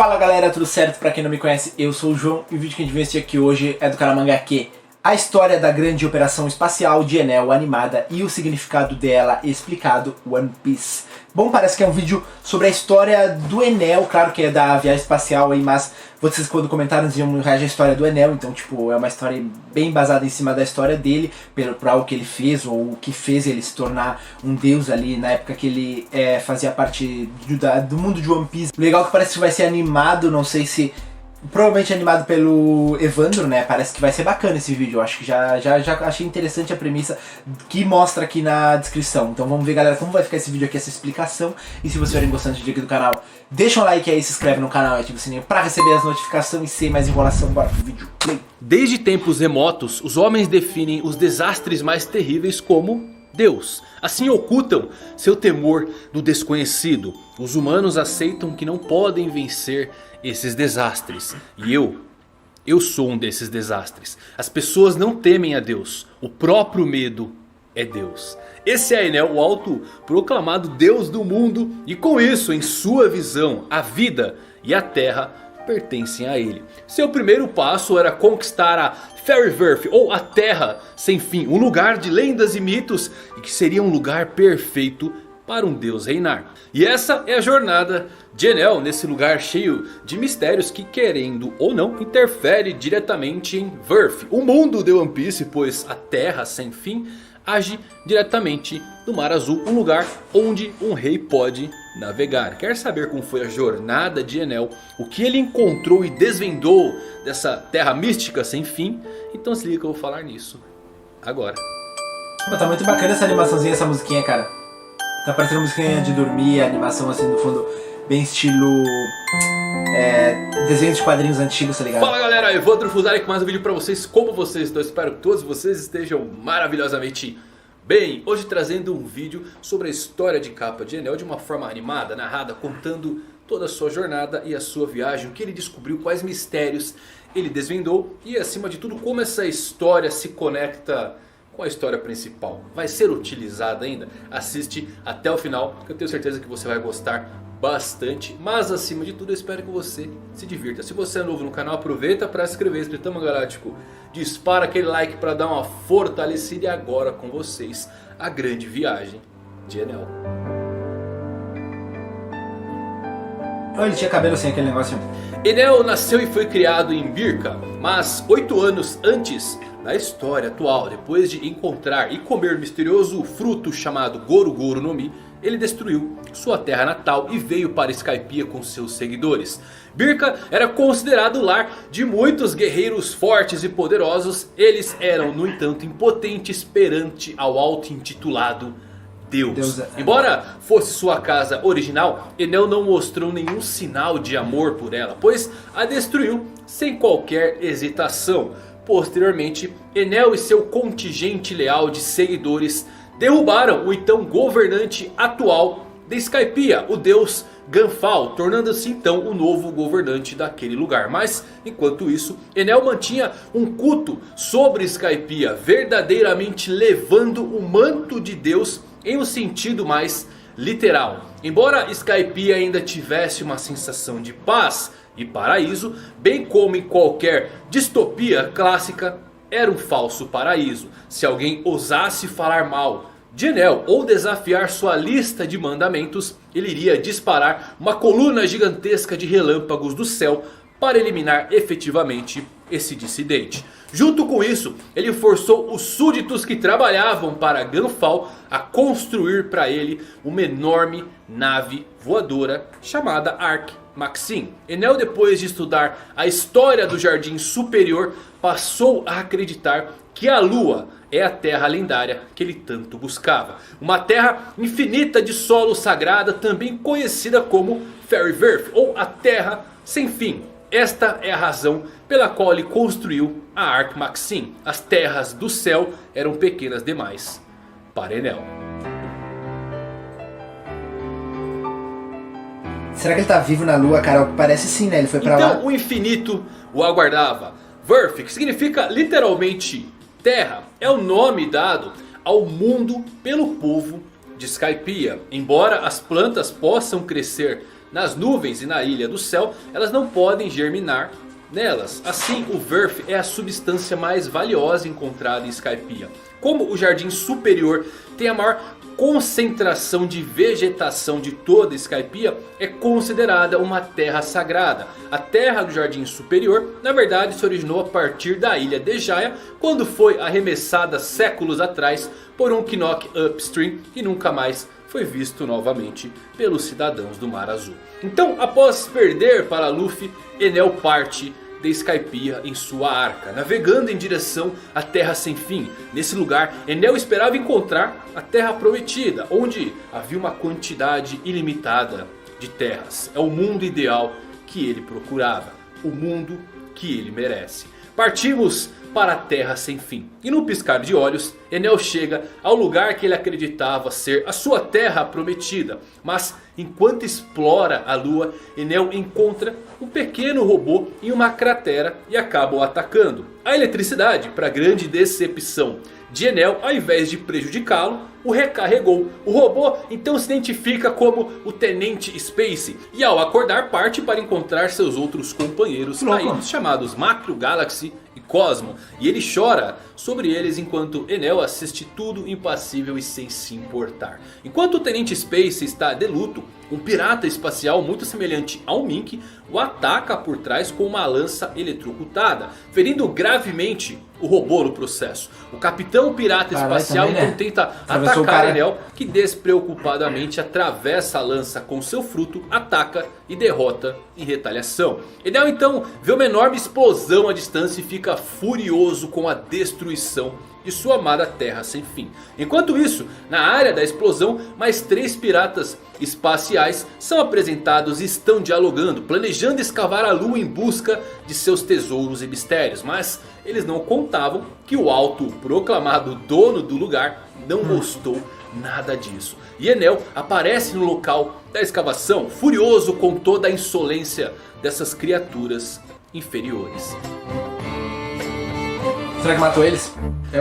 Fala galera, tudo certo? Pra quem não me conhece, eu sou o João e o vídeo que a gente vai assistir aqui hoje é do canal Mangaque. A história da grande operação espacial de Enel animada e o significado dela explicado, One Piece. Bom, parece que é um vídeo sobre a história do Enel, claro que é da viagem espacial aí, mas vocês quando comentaram diziam reagir a história do Enel, então tipo, é uma história bem basada em cima da história dele, por algo que ele fez, ou o que fez ele se tornar um deus ali, na época que ele fazia parte do mundo de One Piece. Legal que parece que vai ser animado, não sei se... Provavelmente animado pelo Evandro, né? Parece que vai ser bacana esse vídeo. Eu acho que já achei interessante a premissa que mostra aqui na descrição. Então vamos ver, galera, como vai ficar esse vídeo aqui, essa explicação. E se vocês forem gostando de vídeo aqui do canal, deixa um like aí, se inscreve no canal e ativa o sininho pra receber as notificações. E sem mais enrolação, bora pro vídeo. Play. Desde tempos remotos, os homens definem os desastres mais terríveis como Deus. Assim ocultam seu temor do desconhecido. Os humanos aceitam que não podem vencer esses desastres. E eu sou um desses desastres. As pessoas não temem a Deus. O próprio medo é Deus. Esse é Enel, o autoproclamado Deus do mundo. E com isso, em sua visão, a vida e a terra pertencem a ele. Seu primeiro passo era conquistar a Fairyverse, ou a Terra Sem Fim. Um lugar de lendas e mitos, e que seria um lugar perfeito para um deus reinar. E essa é a jornada de Enel nesse lugar cheio de mistérios que, querendo ou não, interfere diretamente em Verf, o mundo de One Piece, pois a Terra Sem Fim age diretamente no Mar Azul, um lugar onde um rei pode navegar. Quer saber como foi a jornada de Enel, o que ele encontrou e desvendou dessa terra mística sem fim? Então se liga que eu vou falar nisso agora. Tá muito bacana essa animaçãozinha, essa musiquinha, cara. Tá parecendo musiquinha de dormir, a animação assim no fundo, bem estilo desenhos de quadrinhos antigos, tá ligado? Fala galera, Evandro Fusari com mais um vídeo pra vocês. Como vocês estão? Espero que todos vocês estejam maravilhosamente bem. Hoje trazendo um vídeo sobre a história de capa de Enel de uma forma animada, narrada, contando toda a sua jornada e a sua viagem, o que ele descobriu, quais mistérios ele desvendou e acima de tudo como essa história se conecta com a história principal. Vai ser utilizada ainda? Assiste até o final que eu tenho certeza que você vai gostar bastante. Mas acima de tudo eu espero que você se divirta. Se você é novo no canal, aproveita para se inscrever. Espritama Galáctico, dispara aquele like para dar uma fortalecida. E agora com vocês a grande viagem de Enel. Olha, ele tinha cabelo sem aquele negócio. Enel nasceu e foi criado em Birka, mas 8 anos antes da história atual, depois de encontrar e comer o misterioso fruto chamado Goro Goro no Mi, ele destruiu sua terra natal e veio para Skypiea com seus seguidores. Birka era considerado o lar de muitos guerreiros fortes e poderosos. Eles eram, no entanto, impotentes perante ao auto-intitulado Deus. Embora fosse sua casa original, Enel não mostrou nenhum sinal de amor por ela, pois a destruiu sem qualquer hesitação. Posteriormente, Enel e seu contingente leal de seguidores derrubaram o então governante atual de Skypiea, o deus Ganfal, tornando-se então o novo governante daquele lugar. Mas enquanto isso, Enel mantinha um culto sobre Skypiea, verdadeiramente levando o manto de Deus em um sentido mais literal. Embora Skypiea ainda tivesse uma sensação de paz e paraíso, bem como em qualquer distopia clássica, era um falso paraíso. Se alguém ousasse falar mal de Enel ou desafiar sua lista de mandamentos, ele iria disparar uma coluna gigantesca de relâmpagos do céu para eliminar efetivamente esse dissidente. Junto com isso, ele forçou os súditos que trabalhavam para Ganfal a construir para ele uma enorme nave voadora chamada Ark Maxim. Enel, depois de estudar a história do Jardim Superior, passou a acreditar que a Lua é a terra lendária que ele tanto buscava. Uma terra infinita de solo sagrada, também conhecida como Fairyverse, ou a Terra Sem Fim. Esta é a razão pela qual ele construiu a Ark Maxim. As terras do céu eram pequenas demais para Enel. Será que ele tá vivo na lua, cara? Parece sim, né? Ele foi pra lá. Então o infinito o aguardava. Verf, que significa literalmente terra, é o nome dado ao mundo pelo povo de Skypiea. Embora as plantas possam crescer nas nuvens e na ilha do céu, elas não podem germinar nelas. Assim, o Verf é a substância mais valiosa encontrada em Skypiea. Como o jardim superior tem a maior concentração de vegetação de toda Skypiea, é considerada uma terra sagrada. A terra do jardim superior na verdade se originou a partir da ilha de Jaya, quando foi arremessada séculos atrás por um Knock Upstream e nunca mais foi visto novamente pelos cidadãos do Mar Azul. Então, após perder para Luffy, Enel parte de Skypiea em sua arca, navegando em direção à Terra Sem Fim. Nesse lugar, Enel esperava encontrar a Terra Prometida, onde havia uma quantidade ilimitada de terras. É o mundo ideal que ele procurava, o mundo que ele merece. Partimos para a Terra Sem Fim. E no piscar de olhos, Enel chega ao lugar que ele acreditava ser a sua Terra Prometida. Mas enquanto explora a lua, Enel encontra um pequeno robô em uma cratera e acaba o atacando. A eletricidade, para grande decepção de Enel, ao invés de prejudicá-lo, o recarregou. O robô então se identifica como o Tenente Space e ao acordar parte para encontrar seus outros companheiros caídos, chamados Macro, Galaxy e Cosmo. E ele chora sobre eles enquanto Enel assiste tudo impassível e sem se importar. Enquanto o Tenente Space está de luto, um pirata espacial muito semelhante ao Mink o ataca por trás com uma lança eletrocutada, ferindo gravemente o robô no processo. O capitão pirata espacial também, né? então tenta atacar Enel, que despreocupadamente atravessa a lança com seu fruto, ataca e derrota em retaliação. Enel então vê uma enorme explosão à distância e fica furioso com a destruição de sua amada Terra Sem Fim. Enquanto isso, na área da explosão, mais 3 piratas espaciais são apresentados e estão dialogando, planejando escavar a lua em busca de seus tesouros e mistérios. Mas eles não contavam que o autoproclamado dono do lugar não gostou nada disso. E Enel aparece no local da escavação, furioso com toda a insolência dessas criaturas inferiores. Será que matou eles?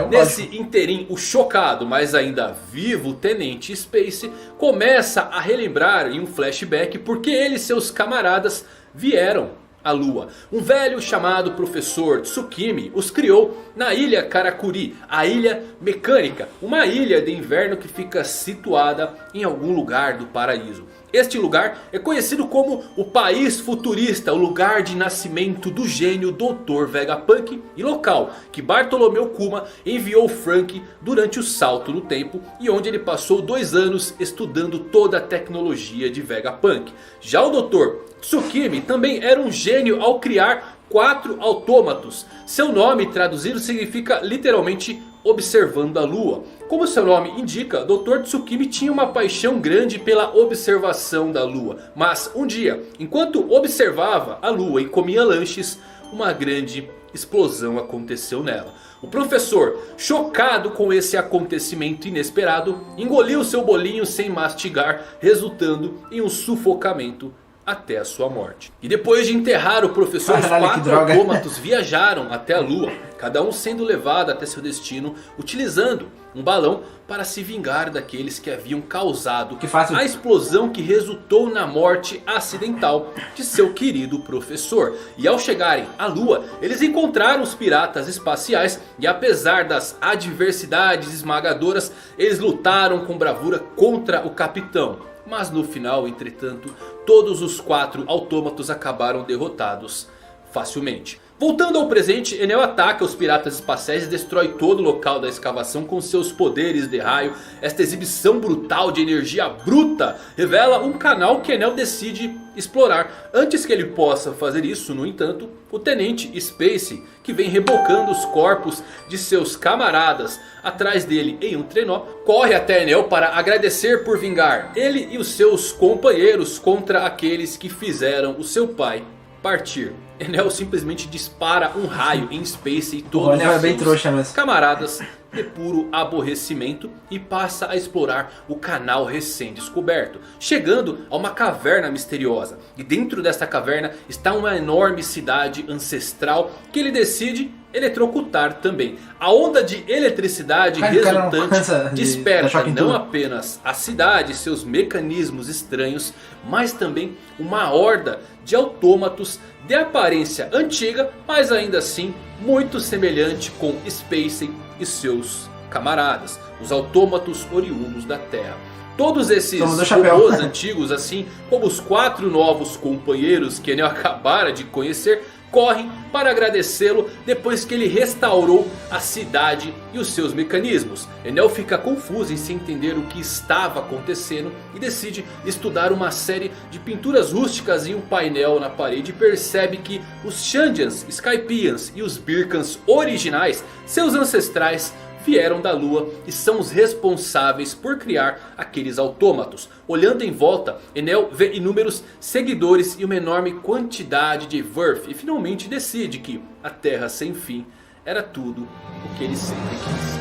Nesse interim, o chocado, mas ainda vivo Tenente Space começa a relembrar em um flashback porque ele e seus camaradas vieram à lua. Um velho chamado Professor Tsukimi os criou na ilha Karakuri, a ilha mecânica, uma ilha de inverno que fica situada em algum lugar do paraíso. Este lugar é conhecido como o País Futurista, o lugar de nascimento do gênio Dr. Vegapunk e local que Bartolomeu Kuma enviou Frank durante o salto no tempo e onde ele passou 2 anos estudando toda a tecnologia de Vegapunk. Já o Dr. Tsukimi também era um gênio ao criar 4 autômatos. Seu nome traduzido significa literalmente observando a lua. Como seu nome indica, Dr. Tsukimi tinha uma paixão grande pela observação da lua. Mas um dia, enquanto observava a lua e comia lanches, uma grande explosão aconteceu nela. O professor, chocado com esse acontecimento inesperado, engoliu seu bolinho sem mastigar, resultando em um sufocamento até a sua morte. E depois de enterrar o professor, os 4 autômatos viajaram até a lua, cada um sendo levado até seu destino, utilizando um balão para se vingar daqueles que haviam causado a explosão que resultou na morte acidental de seu querido professor. E ao chegarem à lua, eles encontraram os piratas espaciais e apesar das adversidades esmagadoras, eles lutaram com bravura contra o capitão. Mas no final, entretanto, todos os 4 autômatos acabaram derrotados facilmente. Voltando ao presente, Enel ataca os piratas espaciais e destrói todo o local da escavação com seus poderes de raio. Esta exibição brutal de energia bruta revela um canal que Enel decide explorar. Antes que ele possa fazer isso, no entanto, o Tenente Space, que vem rebocando os corpos de seus camaradas atrás dele em um trenó, corre até Enel para agradecer por vingar ele e os seus companheiros contra aqueles que fizeram o seu pai partir. Enel simplesmente dispara um raio em Space e todos os seus camaradas de puro aborrecimento e passa a explorar o canal recém-descoberto, chegando a uma caverna misteriosa. E dentro desta caverna está uma enorme cidade ancestral que ele decide eletrocutar também. A onda de eletricidade resultante desperta não apenas a cidade e seus mecanismos estranhos, mas também uma horda de autômatos de aparência antiga, mas ainda assim muito semelhante com Spacey e seus camaradas, os autômatos oriundos da Terra. Todos esses robôs antigos, assim como os 4 novos companheiros que Enel acabara de conhecer, correm para agradecê-lo depois que ele restaurou a cidade e os seus mecanismos. Enel fica confuso em se entender o que estava acontecendo e decide estudar uma série de pinturas rústicas em um painel na parede. E percebe que os Shandians, Skypians e os Birkans originais, seus ancestrais, vieram da lua e são os responsáveis por criar aqueles autômatos. Olhando em volta, Enel vê inúmeros seguidores e uma enorme quantidade de Verf. E finalmente decide que a Terra sem fim era tudo o que ele sempre quis.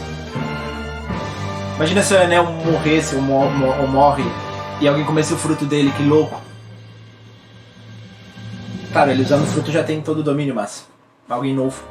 Imagina se o Enel morresse ou morre e alguém comesse o fruto dele, que louco. Claro, ele usando o fruto já tem todo o domínio, mas alguém novo.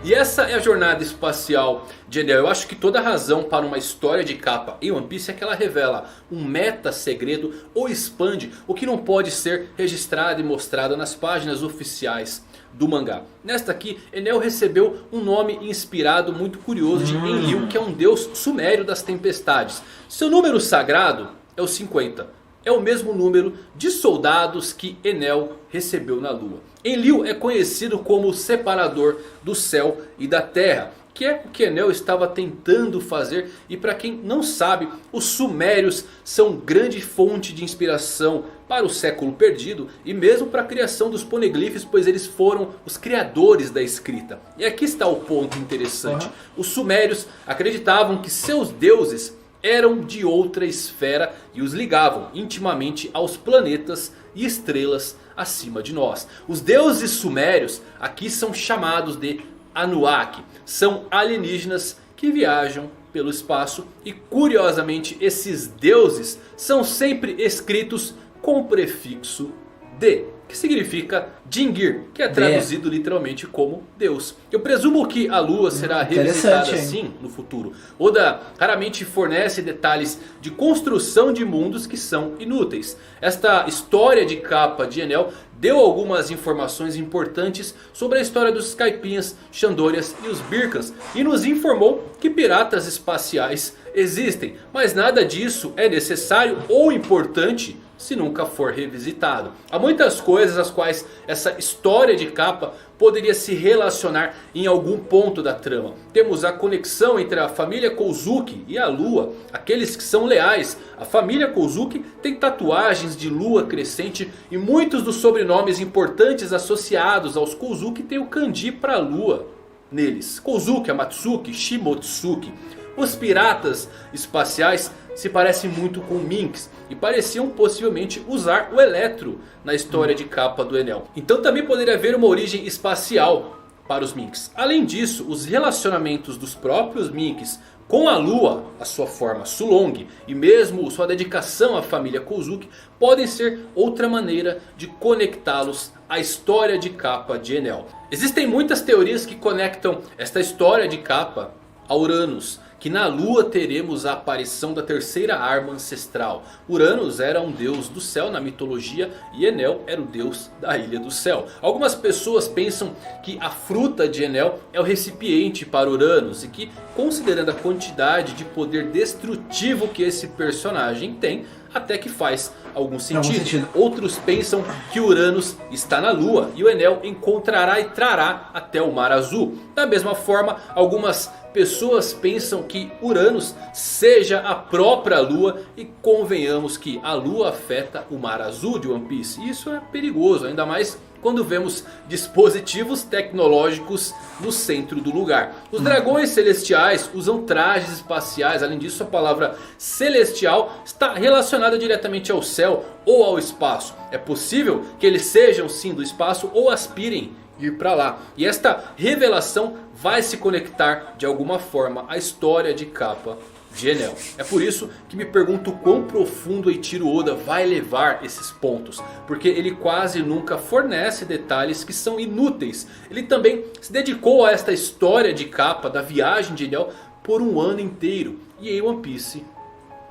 E essa é a jornada espacial de Enel. Eu acho que toda a razão para uma história de capa em One Piece é que ela revela um meta segredo ou expande o que não pode ser registrado e mostrado nas páginas oficiais do mangá. Nesta aqui, Enel recebeu um nome inspirado muito curioso de Enlil, que é um deus sumério das tempestades. Seu número sagrado é o 50. É o mesmo número de soldados que Enel recebeu na lua. Enlil é conhecido como o separador do céu e da terra, que é o que Enel estava tentando fazer. E para quem não sabe, os sumérios são grande fonte de inspiração para o século perdido e mesmo para a criação dos poneglyphs, pois eles foram os criadores da escrita. E aqui está o ponto interessante. Os sumérios acreditavam que seus deuses eram de outra esfera e os ligavam intimamente aos planetas e estrelas acima de nós. Os deuses sumérios aqui são chamados de Anunnaki. São alienígenas que viajam pelo espaço e, curiosamente, esses deuses são sempre escritos com o prefixo D, que significa Dingir, que é traduzido literalmente como Deus. Eu presumo que a lua será revisitada assim no futuro. Oda raramente fornece detalhes de construção de mundos que são inúteis. Esta história de capa de Enel deu algumas informações importantes sobre a história dos Skypians, Chandorias e os Birkans. E nos informou que piratas espaciais existem. Mas nada disso é necessário ou importante se nunca for revisitado. Há muitas coisas às quais essa história de capa poderia se relacionar em algum ponto da trama. Temos a conexão entre a família Kozuki e a lua, aqueles que são leais. A família Kozuki tem tatuagens de lua crescente e muitos dos sobrenomes importantes associados aos Kozuki têm o kanji para lua neles. Kozuki, Amatsuki, Shimotsuki. Os piratas espaciais se parecem muito com Minks e pareciam possivelmente usar o Eletro na história de capa do Enel. Então também poderia haver uma origem espacial para os Minks. Além disso, os relacionamentos dos próprios Minks com a lua, a sua forma Sulong e mesmo sua dedicação à família Kozuki podem ser outra maneira de conectá-los à história de capa de Enel. Existem muitas teorias que conectam esta história de capa a Uranus, que na lua teremos a aparição da terceira arma ancestral. Uranus era um deus do céu na mitologia e Enel era o deus da ilha do céu. Algumas pessoas pensam que a fruta de Enel é o recipiente para Uranus e que, considerando a quantidade de poder destrutivo que esse personagem tem, até que faz algum sentido. Outros pensam que Uranus está na lua e o Enel encontrará e trará até o Mar Azul. Da mesma forma, algumas pessoas pensam que Uranus seja a própria lua e convenhamos que a lua afeta o Mar Azul de One Piece. E isso é perigoso, ainda mais quando vemos dispositivos tecnológicos no centro do lugar. Os dragões celestiais usam trajes espaciais. Além disso, a palavra celestial está relacionada diretamente ao céu ou ao espaço. É possível que eles sejam sim do espaço ou aspirem ir para lá. E esta revelação vai se conectar de alguma forma à história de capa de Enel. É por isso que me pergunto quão profundo Eiichiro Oda vai levar esses pontos, porque ele quase nunca fornece detalhes que são inúteis. Ele também se dedicou a esta história de capa da viagem de Enel por um ano inteiro, e em One Piece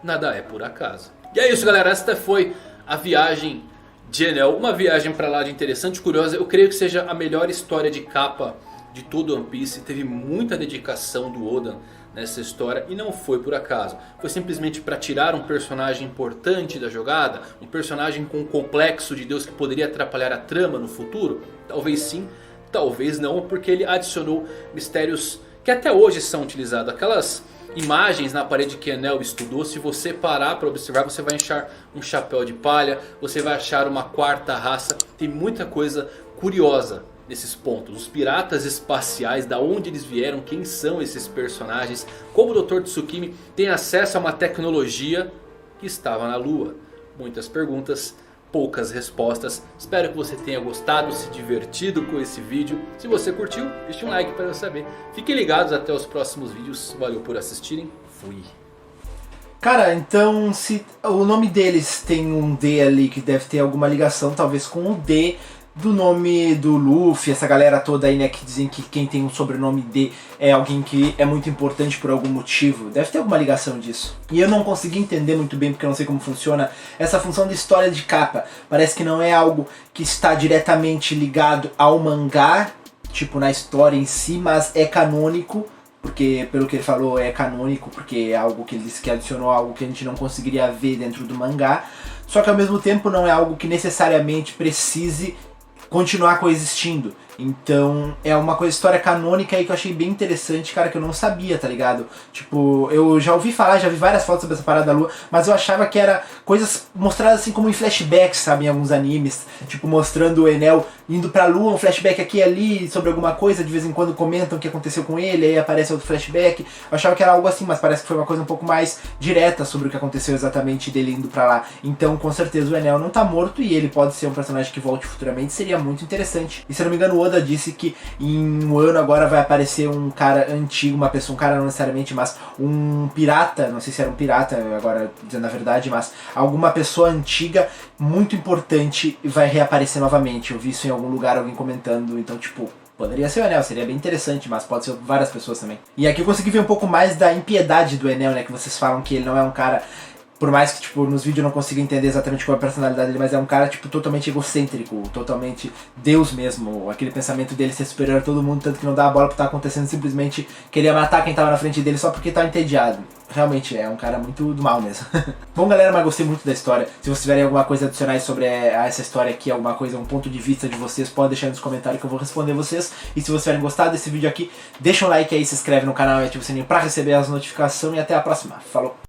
nada é por acaso. E é isso, galera, esta foi a viagem de Enel, uma viagem pra lá de interessante e curiosa. Eu creio que seja a melhor história de capa de todo One Piece. Teve muita dedicação do Oda nessa história e não foi por acaso. Foi simplesmente para tirar um personagem importante da jogada, um personagem com um complexo de Deus que poderia atrapalhar a trama no futuro? Talvez sim, talvez não, porque ele adicionou mistérios que até hoje são utilizados. Aquelas imagens na parede que Enel estudou, se você parar para observar, você vai achar um chapéu de palha, você vai achar uma quarta raça. Tem muita coisa curiosa nesses pontos. Os piratas espaciais, da onde eles vieram, quem são esses personagens, como o Dr. Tsukimi tem acesso a uma tecnologia que estava na Lua. Muitas perguntas, poucas respostas. Espero que você tenha gostado, se divertido com esse vídeo. Se você curtiu, deixe um like para eu saber. Fiquem ligados até os próximos vídeos. Valeu por assistirem. Fui. Cara, então se o nome deles tem um D ali que deve ter alguma ligação, talvez com o D do nome do Luffy, essa galera toda aí, né, que dizem que quem tem um sobrenome D é alguém que é muito importante por algum motivo. Deve ter alguma ligação disso. E eu não consegui entender muito bem, porque eu não sei como funciona essa função de história de capa. Parece que não é algo que está diretamente ligado ao mangá, tipo na história em si, mas é canônico. Porque, pelo que ele falou, é canônico, porque é algo que ele disse que adicionou algo que a gente não conseguiria ver dentro do mangá. Só que ao mesmo tempo não é algo que necessariamente precise continuar coexistindo. Então é uma coisa, história canônica aí que eu achei bem interessante, cara, que eu não sabia, tá ligado? Tipo, eu já ouvi falar, já vi várias fotos sobre essa parada da Lua, mas eu achava que era coisas mostradas assim como em flashbacks, sabe, em alguns animes, tipo mostrando o Enel indo pra Lua, um flashback aqui e ali sobre alguma coisa, de vez em quando comentam o que aconteceu com ele, aí aparece outro flashback. Eu achava que era algo assim, mas parece que foi uma coisa um pouco mais direta sobre o que aconteceu exatamente dele indo pra lá. Então com certeza o Enel não tá morto e ele pode ser um personagem que volte futuramente, seria muito interessante. E se eu não me engano, o Oda disse que em um ano agora vai aparecer um cara antigo, uma pessoa, um cara não necessariamente, mas um pirata, não sei se era um pirata agora dizendo a verdade, mas alguma pessoa antiga muito importante vai reaparecer novamente. Eu vi isso em algum lugar, alguém comentando, então tipo, poderia ser o Enel, seria bem interessante, mas pode ser várias pessoas também. E aqui eu consegui ver um pouco mais da impiedade do Enel, né, que vocês falam que ele não é um cara, por mais que, tipo, nos vídeos eu não consiga entender exatamente qual é a personalidade dele, mas é um cara, tipo, totalmente egocêntrico, totalmente Deus mesmo. Aquele pensamento dele ser superior a todo mundo, tanto que não dá a bola pro que tá acontecendo, simplesmente queria matar quem tava na frente dele só porque tá entediado. Realmente, é um cara muito do mal mesmo. Bom, galera, mas gostei muito da história. Se vocês tiverem alguma coisa a adicionar sobre essa história aqui, alguma coisa, um ponto de vista de vocês, pode deixar nos comentários que eu vou responder vocês. E se vocês tiverem gostado desse vídeo aqui, deixa um like aí, se inscreve no canal e ativa o sininho pra receber as notificações. E até a próxima. Falou!